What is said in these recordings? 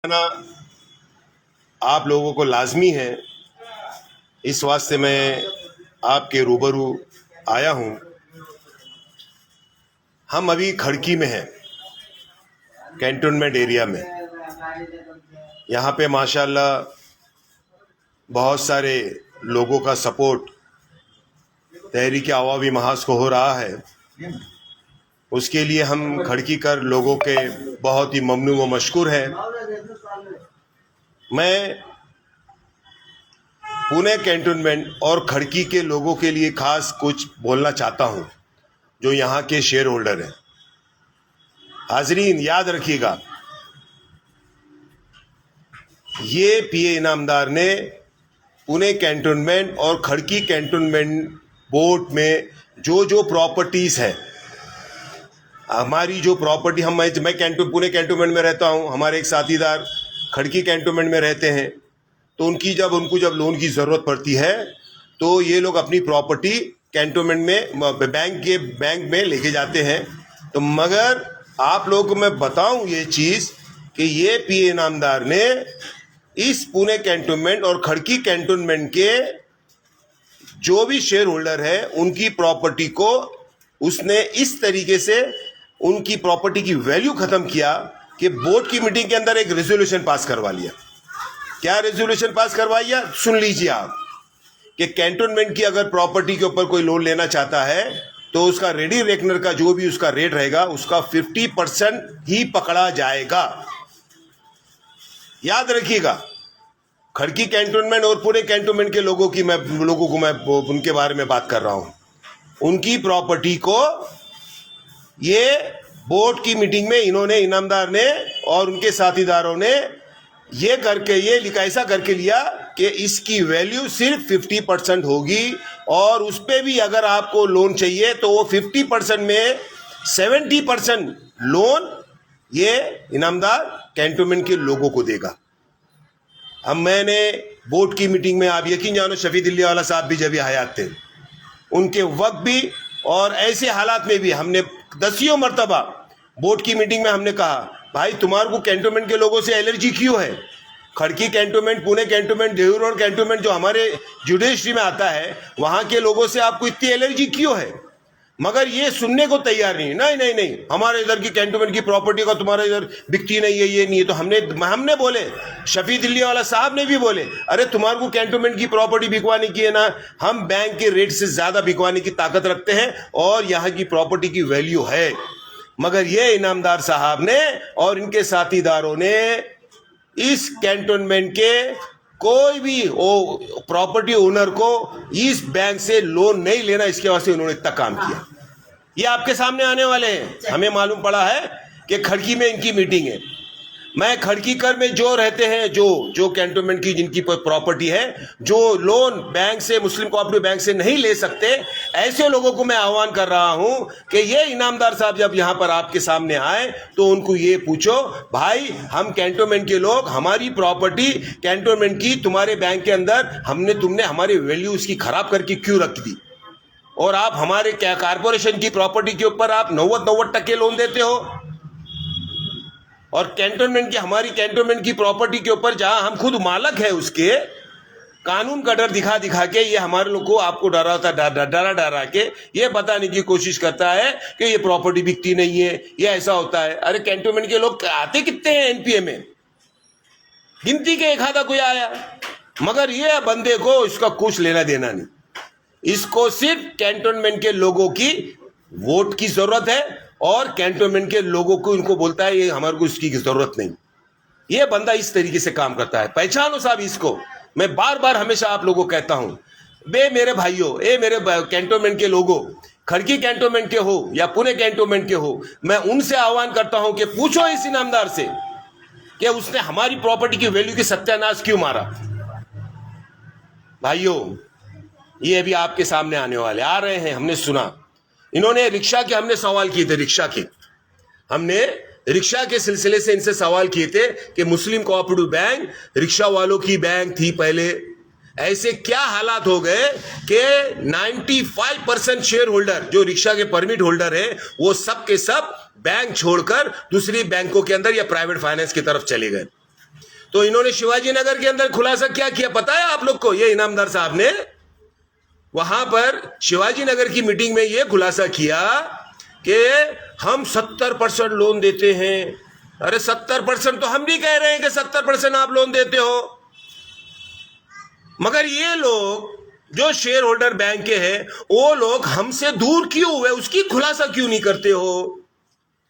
ना आप लोगों को लाजमी है, इस वास्ते मैं आपके रूबरू आया हूँ। हम अभी खड़की में हैं, कैंटोनमेंट एरिया में। यहाँ पे माशाल्लाह बहुत सारे लोगों का सपोर्ट तहरीक अवामी महाज को हो रहा है। उसके लिए हम खड़की कर लोगों के बहुत ही ममनू व मशकूर हैं। मैं पुणे कैंटोनमेंट और खड़की के लोगों के लिए खास कुछ बोलना चाहता हूं, जो यहाँ के शेयर होल्डर हैं। हाजरीन याद रखिएगा, ये पीए इनामदार ने पुणे कैंटोनमेंट और खड़की कैंटोनमेंट बोर्ड में जो प्रॉपर्टीज़ है, हमारी जो प्रॉपर्टी मैं पुणे कैंटोनमेंट में रहता हूँ, हमारे एक साथीदार खड़की कैंटोनमेंट में रहते हैं, तो उनको जब लोन की ज़रूरत पड़ती है तो ये लोग अपनी प्रॉपर्टी कैंटोनमेंट में बैंक में लेके जाते हैं। तो मगर आप लोगों को मैं बताऊं ये चीज़ कि ये पीए इनामदार ने इस पुणे कैंटोनमेंट और खड़की कैंटोनमेंट के जो भी शेयर होल्डर है उनकी प्रॉपर्टी को उसने इस तरीके से उनकी प्रॉपर्टी की वैल्यू ख़त्म किया कि बोर्ड की मीटिंग के अंदर एक रेजोल्यूशन पास करवा लिया। क्या रेजोल्यूशन पास करवाइया, सुन लीजिए आप, कि कैंटोनमेंट की अगर प्रॉपर्टी के ऊपर कोई लोन लेना चाहता है तो उसका रेडी रेकनर का जो भी उसका रेट रहेगा उसका 50% ही पकड़ा जाएगा। याद रखिएगा, खड़की कैंटोनमेंट और पुणे कैंटोनमेंट के लोगों को मैं उनके बारे में बात कर रहा हूं। उनकी प्रॉपर्टी को ये बोर्ड की मीटिंग में इन्होंने, इनामदार ने और उनके साथीदारों ने ऐसा करके लिया कि इसकी वैल्यू सिर्फ 50% होगी, और उस पर भी अगर आपको लोन चाहिए तो वो 50% में 70% लोन ये इनामदार कैंटोनमेंट के लोगों को देगा। अब मैंने बोर्ड की मीटिंग में, आप यकीन जानो, शफी दिल्ली वाला साहब भी जब हयात थे, उनके वक्त भी और ऐसे हालात में भी हमने दसियों मरतबा बोर्ड की मीटिंग में हमने कहा, भाई तुम्हारे को कैंटोनमेंट के लोगों से एलर्जी क्यों है? Khadki cantonment, Pune cantonment, Dehu road cantonment जो हमारे जुडिशरी में आता है, वहाँ के लोगों से आपको इतनी एलर्जी क्यों है? मगर ये सुनने को तैयार नहीं, हमारे इधर की कैंटोनमेंट की प्रॉपर्टी का तुम्हारे इधर बिकती नहीं है, ये नहीं है। तो हमने बोले, शफी दिल्ली वाला साहब ने भी बोले, अरे तुम्हारे को कैंटोनमेंट की प्रॉपर्टी बिकवाने की है ना, हम बैंक के रेट से ज़्यादा बिकवाने की ताकत रखते हैं और यहाँ की प्रॉपर्टी की वैल्यू है। मगर ये इनामदार साहब ने और इनके साथीदारों ने इस कैंटोनमेंट के कोई भी प्रॉपर्टी ओनर को इस बैंक से लोन नहीं लेना, इसके वास्ते उन्होंने इतना काम किया। ये आपके सामने आने वाले हैं। हमें मालूम पड़ा है कि खड़की में इनकी मीटिंग है। मैं खड़की कर में जो रहते हैं, जो कैंटोनमेंट की जिनकी प्रॉपर्टी है, जो लोन बैंक से, मुस्लिम कोऑपरेटिव बैंक से नहीं ले सकते, ऐसे लोगों को मैं आह्वान कर रहा हूं कि ये इनामदार साहब जब यहां पर आपके सामने आए तो उनको ये पूछो, भाई हम कैंटोनमेंट के लोग, हमारी प्रॉपर्टी कैंटोनमेंट की तुम्हारे बैंक के अंदर तुमने हमारी वैल्यू इसकी खराब करके क्यों रख दी, और आप हमारे क्या कारपोरेशन की प्रॉपर्टी के ऊपर आप 90% लोन देते हो, और हमारी कैंटोनमेंट की प्रॉपर्टी के ऊपर जहां हम खुद मालक है उसके, कानून का डर दिखा के ये हमारे लोग को आपको डरा के ये बताने की कोशिश करता है कि ये प्रॉपर्टी बिकती नहीं है, ये ऐसा होता है। अरे कैंटोनमेंट के लोग आते कितने हैं एनपीए में? गिनती के एक आधा कोई आया, मगर ये बंदे को इसका कुछ लेना देना नहीं। इसको सिर्फ कैंटोनमेंट के लोगों की वोट की जरूरत है और कैंटोनमेंट के लोगों को इनको बोलता है ये हमारे को इसकी जरूरत नहीं। ये बंदा इस तरीके से काम करता है। पहचानो साहब इसको। मैं बार बार हमेशा आप लोगों को कहता हूं, मेरे भाइयों, मेरे कैंटोनमेंट के लोगों, खड़की कैंटोनमेंट के हो या पुणे कैंटोनमेंट के हो, मैं उनसे आह्वान करता हूं कि पूछो इस इनामदार से कि उसने हमारी प्रॉपर्टी की वैल्यू की सत्यानाश क्यों मारा। भाइयों, ये अभी आपके सामने आने वाले आ रहे हैं। हमने सुना, इन्होंने रिक्शा के हमने सवाल किए थे, हमने रिक्शा के सिलसिले से इनसे सवाल किए थे कि मुस्लिम कोऑपरेटिव बैंक रिक्शा वालों की बैंक थी पहले, ऐसे क्या हालात हो गए कि 95% शेयर होल्डर जो रिक्शा के परमिट होल्डर है वो सब के सब बैंक छोड़कर दूसरी बैंकों के अंदर या प्राइवेट फाइनेंस की तरफ चले गए। तो इन्होंने शिवाजी नगर के अंदर खुलासा क्या किया पता है आप लोग को? ये इनामदार साहब ने वहां पर शिवाजी नगर की मीटिंग में ये खुलासा किया कि हम 70% लोन देते हैं। अरे 70% तो हम भी कह रहे हैं कि 70% आप लोन देते हो, मगर ये लोग जो शेयर होल्डर बैंक के हैं वो लोग हमसे दूर क्यों हुए, उसकी खुलासा क्यों नहीं करते हो?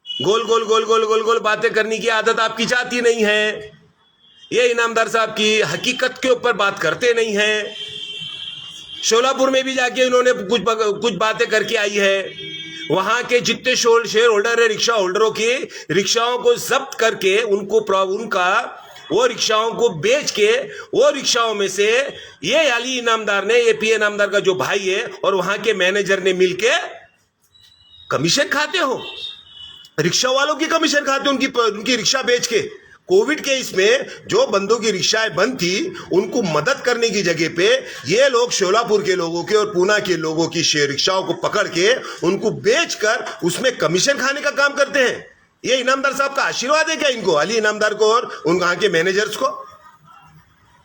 गोल गोल गोल गोल गोल गोल बातें करने की आदत आपकी जाती नहीं है। ये इनामदार साहब की हकीकत के ऊपर बात करते नहीं है। शोलापुर में भी जाके इन्होंने कुछ बातें करके आई है। वहां के जितने शेयर होल्डर है रिक्शा होल्डरों की रिक्शाओं को जब्त करके उनका वो रिक्शाओं को बेच के वो रिक्शाओं में से ये अली इनामदार ने, ये पी इनामदार का जो भाई है और वहां के मैनेजर ने मिलके कमीशन खाते हो, रिक्शा वालों की कमीशन खाते हो उनकी रिक्शा बेच के। कोविड के इसमें जो बंदों की रिक्शाएं बंद थी उनको मदद करने की जगह पे ये लोग शोलापुर के लोगों के और पूना के लोगों की रिक्शाओं को पकड़ के उनको बेचकर उसमें कमीशन खाने का काम करते हैं। ये इनामदार साहब का आशीर्वाद है क्या इनको, अली इनामदार को और उन वहां के मैनेजर्स को?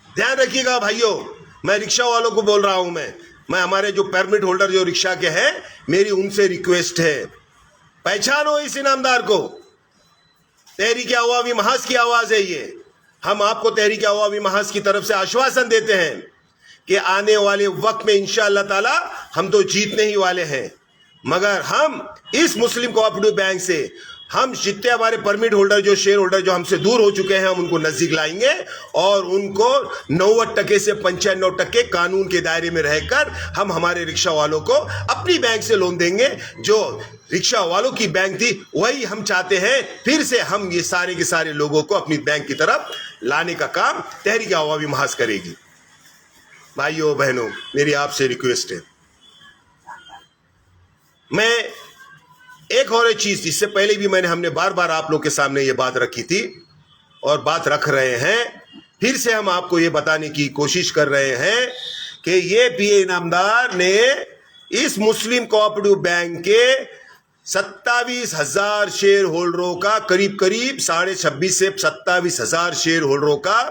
ध्यान रखिएगा भाइयों, मैं रिक्शा वालों को बोल रहा हूं। मैं हमारे जो परमिट होल्डर जो रिक्शा के हैं, मेरी उनसे रिक्वेस्ट है, पहचानो इस इनामदार को। तहरीक अवामी महाज की आवाज है ये। हम आपको तहरीक अवामी महाज की तरफ से आश्वासन देते हैं कि आने वाले वक्त में इंशाअल्लाह ताला हम तो जीतने ही वाले हैं, मगर हम इस मुस्लिम कोऑपरेटिव बैंक से हम जितने हमारे परमिट होल्डर जो शेयर होल्डर जो हमसे दूर हो चुके हैं हम उनको नजदीक लाएंगे और उनको 90% से 95% कानून के दायरे में रहकर हम हमारे रिक्शा वालों को अपनी बैंक से लोन देंगे। जो रिक्शा वालों की बैंक थी वही हम चाहते हैं फिर से हम ये सारे के सारे लोगों को अपनी बैंक की तरफ लाने का काम तहरीक अवामी महाज करेगी। भाइयों बहनों, मेरी आपसे रिक्वेस्ट है, मैं एक और चीज, इससे पहले भी हमने बार बार आप लोग के सामने ये बात रखी थी और बात रख रहे हैं, फिर से हम आपको ये बताने की कोशिश कर रहे हैं कि ये पीए इनामदार ने इस मुस्लिम कोऑपरेटिव बैंक के 27,000 शेयर होल्डरों का करीब 26,500 से 27,000 शेयर होल्डरों का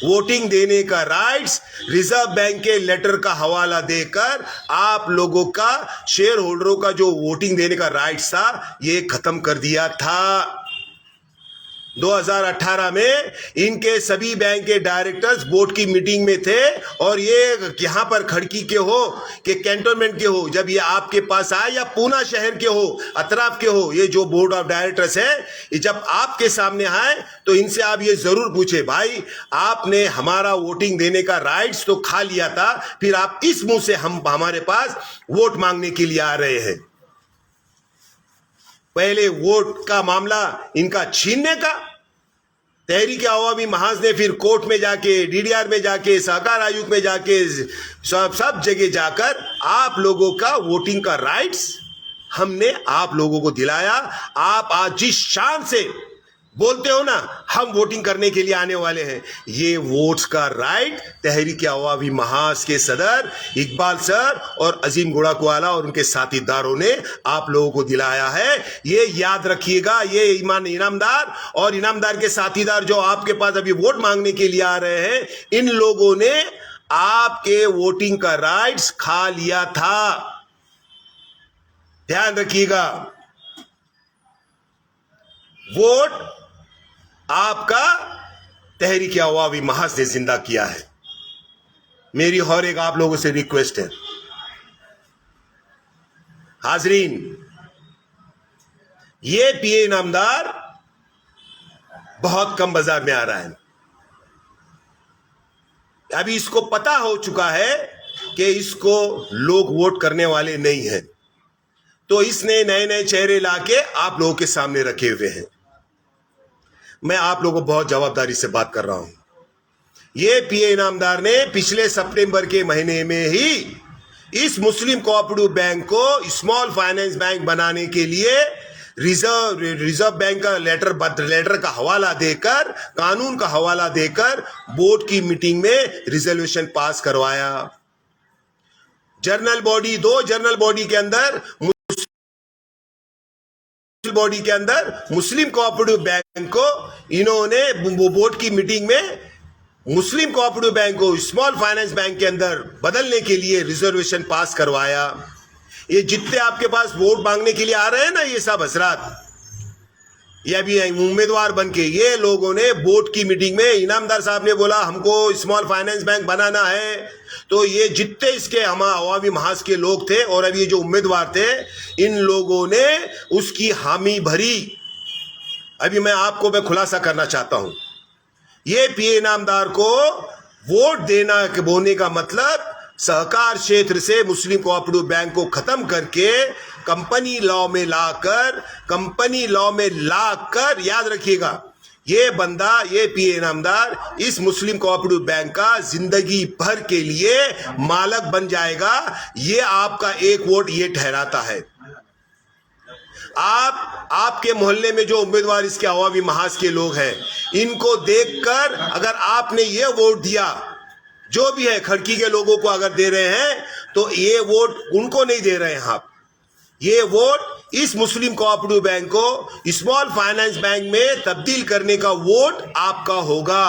वोटिंग देने का राइट्स रिजर्व बैंक के लेटर का हवाला देकर आप लोगों का शेयर होल्डरों का जो वोटिंग देने का राइट्स था ये खत्म कर दिया था। 2018 में इनके सभी बैंक के डायरेक्टर्स बोर्ड की मीटिंग में थे और ये यहां पर खड़की के हो कि कैंटोनमेंट के हो, जब ये आपके पास आए या पूना शहर के हो, अतराफ के हो, ये जो बोर्ड ऑफ डायरेक्टर्स है जब आपके सामने आए तो इनसे आप ये जरूर पूछे, भाई आपने हमारा वोटिंग देने का राइट्स तो खा लिया था, फिर आप इस मुंह से हम हमारे पास वोट मांगने के लिए आ रहे हैं? पहले वोट का मामला इनका छीनने का, तहरीक अवामी महाज ने फिर कोर्ट में जाके, डीडीआर में जाके, सहकार आयुक्त में जाके, सब जगह जाकर आप लोगों का वोटिंग का राइट्स हमने आप लोगों को दिलाया। आप आज जिस शान से बोलते हो ना हम वोटिंग करने के लिए आने वाले हैं, ये वोट्स का राइट तहरीक अवामी महाज के सदर इकबाल सर और अजीम गुड़ाकवाला और उनके साथीदारों ने आप लोगों को दिलाया है। ये याद रखिएगा, ये इनामदार और इनामदार के साथीदार जो आपके पास अभी वोट मांगने के लिए आ रहे हैं, इन लोगों ने आपके वोटिंग का राइट्स खा लिया था। ध्यान रखिएगा, वोट आपका तहरीक अवामी महाज ने जिंदा किया है। मेरी और एक आप लोगों से रिक्वेस्ट है, हाजरीन, ये पीए इनामदार बहुत कम बाजार में आ रहा है। अभी इसको पता हो चुका है कि इसको लोग वोट करने वाले नहीं हैं, तो इसने नए नए चेहरे लाके आप लोगों के सामने रखे हुए हैं। मैं आप लोगों को बहुत जवाबदारी से बात कर रहा हूं। ये पीए इनामदार ने पिछले सितंबर के महीने में ही इस मुस्लिम कोऑपरेटिव बैंक को स्मॉल फाइनेंस बैंक बनाने के लिए रिजर्व बैंक का लेटर का हवाला देकर, कानून का हवाला देकर बोर्ड की मीटिंग में रिजोल्यूशन पास करवाया। दो जनरल बॉडी के अंदर मुस्लिम कोऑपरेटिव बैंक को इन्होंने बोर्ड की मीटिंग में मुस्लिम कोऑपरेटिव बैंक को स्मॉल फाइनेंस बैंक के अंदर बदलने के लिए रिजर्वेशन पास करवाया। ये जितने आपके पास वोट मांगने के लिए आ रहे हैं ना, ये सब हजरात, ये अभी उम्मीदवार बन के, ये लोगों ने बोर्ड की मीटिंग में इनामदार साहब ने बोला हमको स्मॉल फाइनेंस बैंक बनाना है, तो ये जितने इसके हम अवामी महाज के लोग थे और अभी जो उम्मीदवार थे, इन लोगों ने उसकी हामी भरी। अभी मैं खुलासा करना चाहता हूं, ये पीए इनामदार को वोट देना बोने का मतलब सहकार क्षेत्र से मुस्लिम कोऑपरेटिव बैंक को खत्म करके कंपनी लॉ में लाकर याद रखिएगा, ये बंदा, ये पीए इनामदार इस मुस्लिम कोऑपरेटिव बैंक का जिंदगी भर के लिए मालक बन जाएगा। ये आपका एक वोट ये ठहराता है। आपके मोहल्ले में जो उम्मीदवार इसके अवामी महाज के लोग हैं, इनको देखकर अगर आपने ये वोट दिया, जो भी है खड़की के लोगों को अगर दे रहे हैं, तो ये वोट उनको नहीं दे रहे हैं आप, ये वोट इस मुस्लिम कोऑपरेटिव बैंक को स्मॉल फाइनेंस बैंक में तब्दील करने का वोट आपका होगा।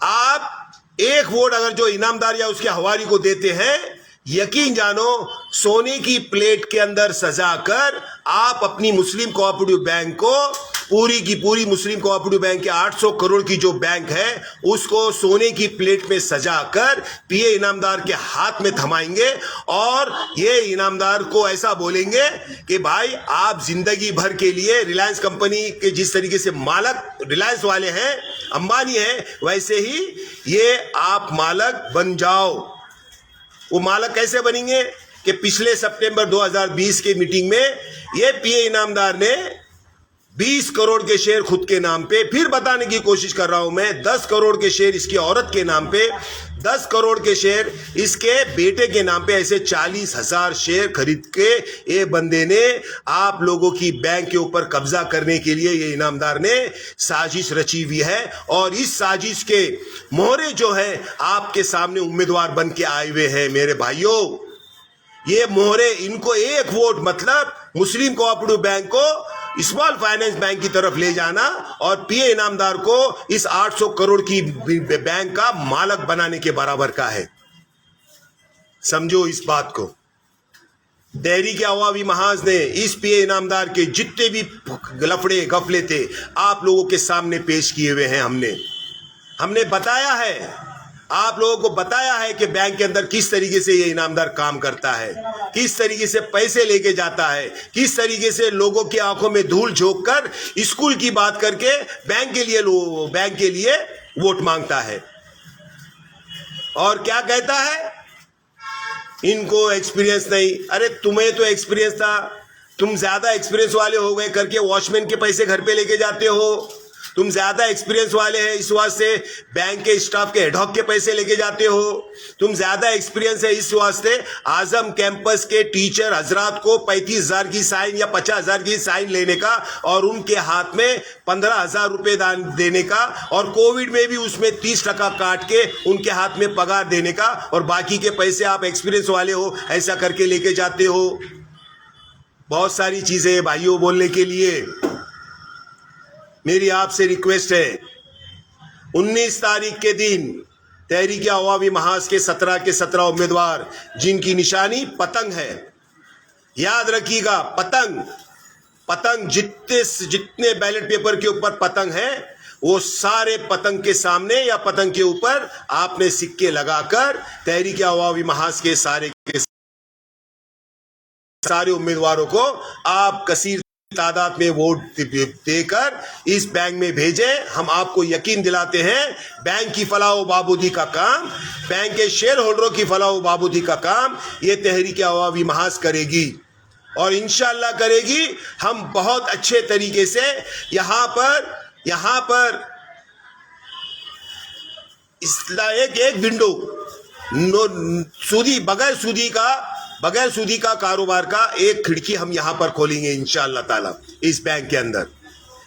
आप एक वोट अगर जो इनामदार या उसके हवारी को देते हैं, यकीन जानो सोने की प्लेट के अंदर सजाकर आप अपनी मुस्लिम कोऑपरेटिव बैंक को, पूरी की पूरी मुस्लिम कोऑपरेटिव बैंक के 800 करोड़ की जो बैंक है, उसको सोने की प्लेट में सजाकर पीए इनामदार के हाथ में थमाएंगे और ये इनामदार को ऐसा बोलेंगे कि भाई आप जिंदगी भर के लिए रिलायंस कंपनी के जिस तरीके से मालक रिलायंस वाले हैं, अंबानी है, वैसे ही ये आप मालक बन जाओ। वो मालक कैसे बनेंगे कि पिछले सितंबर 2020 के मीटिंग में ये पीए इनामदार ने 20 करोड़ के शेयर खुद के नाम पे, फिर बताने की कोशिश कर रहा हूं मैं, 10 करोड़ के शेयर इसकी औरत के नाम पे, 10 करोड़ के शेयर इसके बेटे के नाम पे, ऐसे 40,000 शेयर खरीद के ये बंदे ने आप लोगों की बैंक के ऊपर कब्जा करने के लिए ये इनामदार ने साजिश रची हुई है। और इस साजिश के मोहरे जो है आपके सामने उम्मीदवार बन के आए हुए हैं मेरे भाइयों। ये मोहरे, इनको एक वोट मतलब मुस्लिम कोऑपरेटिव बैंक को स्मॉल फाइनेंस बैंक की तरफ ले जाना और पीए इनामदार को इस 800 करोड़ की बैंक का मालक बनाने के बराबर का है। समझो इस बात को। तहरीक अवामी महाज ने इस पीए इनामदार के जितने भी लफड़े गफले थे आप लोगों के सामने पेश किए हुए हैं। हमने बताया है, आप लोगों को बताया है कि बैंक के अंदर किस तरीके से ये इनामदार काम करता है, किस तरीके से पैसे लेके जाता है, किस तरीके से लोगों की आंखों में धूल झोंक कर स्कूल की बात करके बैंक के लिए वोट मांगता है। और क्या कहता है, इनको एक्सपीरियंस नहीं। अरे तुम्हें तो एक्सपीरियंस था, तुम ज्यादा एक्सपीरियंस वाले हो गए करके वॉचमैन के पैसे घर पे लेके जाते हो। तुम ज्यादा एक्सपीरियंस वाले हैं इस वास्ते बैंक के स्टाफ के हेडहॉक के पैसे लेके जाते हो। तुम ज्यादा एक्सपीरियंस है इस वास्ते आजम कैंपस के टीचर हजरात को 35,000 की साइन या 50,000 की साइन लेने का और उनके हाथ में 15,000 रुपए दान देने का, और कोविड में भी उसमें 30% काट के उनके हाथ में पगार देने का, और बाकी के पैसे आप एक्सपीरियंस वाले हो ऐसा करके लेके जाते हो। बहुत सारी चीजें भाइयों बोलने के लिए। मेरी आपसे रिक्वेस्ट है, 19 तारीख के दिन तहरीक अवामी महाज के 17 के 17 उम्मीदवार जिनकी निशानी पतंग है, याद रखिएगा, पतंग जितने बैलेट पेपर के ऊपर पतंग है, वो सारे पतंग के सामने या पतंग के ऊपर आपने सिक्के लगाकर तहरीक अवामी महाज के सारे उम्मीदवारों को आप कसीर तादाद में वोट देकर इस बैंक में भेजें। हम आपको यकीन दिलाते हैं बैंक की फलाह बहाबूदी का काम, बैंक के शेयर होल्डरों की फलाह बहाबूदी का काम ये तहरीक अवामी महाज करेगी और इंशाअल्लाह करेगी। हम बहुत अच्छे तरीके से यहाँ पर एक विंडो बगैर सूदी का कारोबार का एक खिड़की हम यहां पर खोलेंगे इंशाअल्लाह ताला इस बैंक के अंदर।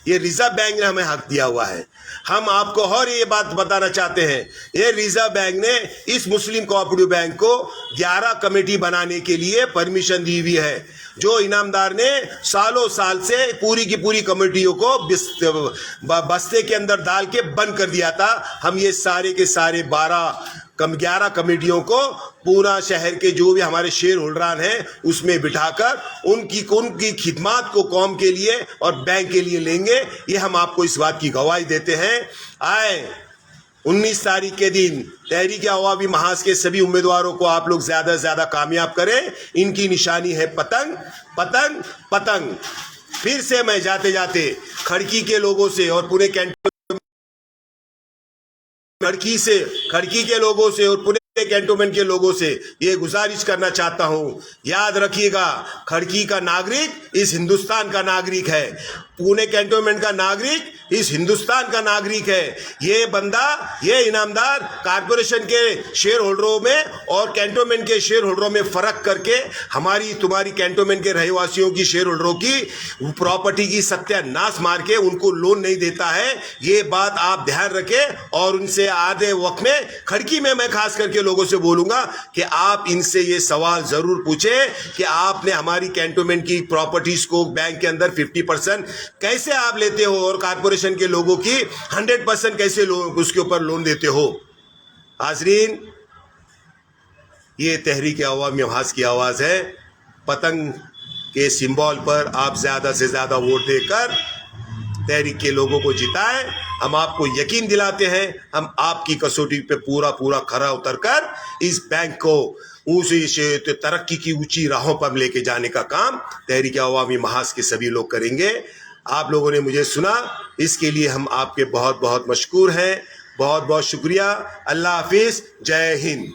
ये रिजर्व बैंक ने हमें हक दिया हुआ है। हम आपको और ये बात बताना चाहते हैं, ये रिजर्व बैंक ने इस मुस्लिम कोऑपरेटिव बैंक को 11 कमेटी बनाने के लिए परमिशन दी हुई है। जो इनामदार ने सालों साल से पूरी की पूरी कमेटियों को बस्ते के अंदर डाल के बंद कर दिया था, हम ये सारे के सारे 11 कमेटियों को पूरा शहर के जो भी हमारे शेयर होल्डरान हैं उसमें बिठाकर उनकी खिदमत को कौम के लिए और बैंक के लिए लेंगे। ये हम आपको इस बात की गवाही देते हैं। आए 19 तारीख के दिन तहरीक अवामी महाज के सभी उम्मीदवारों को आप लोग ज्यादा से ज्यादा कामयाब करें। इनकी निशानी है पतंग पतंग पतंग। फिर से मैं जाते जाते खड़की के लोगों से और पुणे खड़की के लोगों से और पुणे कैंटोनमेंट के लोगों से ये गुजारिश करना चाहता हूं, याद रखिएगा, खड़की का नागरिक इस हिंदुस्तान का नागरिक है, पुणे कैंटोनमेंट का नागरिक इस हिंदुस्तान का नागरिक है। ये बंदा, ये इनामदार कारपोरेशन के शेयर होल्डरों में और कैंटोनमेंट के शेयर होल्डरों में फर्क करके हमारी तुम्हारी कैंटोनमेंट के रहवासियों की शेयर होल्डरों की प्रॉपर्टी की सत्यानाश मार के उनको लोन नहीं देता है। ये बात आप ध्यान रखें और उनसे आधे वक्त में खड़की में मैं खास करके लोगों से बोलूंगा कि आप इनसे ये सवाल जरूर पूछें कि आपने हमारी कैंटोनमेंट की प्रॉपर्टीज को बैंक के अंदर 50% कैसे आप लेते हो और कारपोरेशन के लोगों की 100% कैसे उसके ऊपर लोन देते हो। हाजरीन, ये तहरीक अवामी महाज की आवाज है। पतंग के सिंबल पर आप ज्यादा से ज्यादा वोट देकर तहरीक के लोगों को जिताएं। हम आपको यकीन दिलाते हैं, हम आपकी कसौटी पे पूरा खरा उतरकर इस बैंक को उस तरक्की की ऊंची राहों पर लेके जाने का काम तहरीक अवामी महाज के सभी लोग करेंगे। आप लोगों ने मुझे सुना, इसके लिए हम आपके बहुत बहुत मशकूर हैं। बहुत बहुत शुक्रिया। अल्लाह हाफिज। जय हिंद।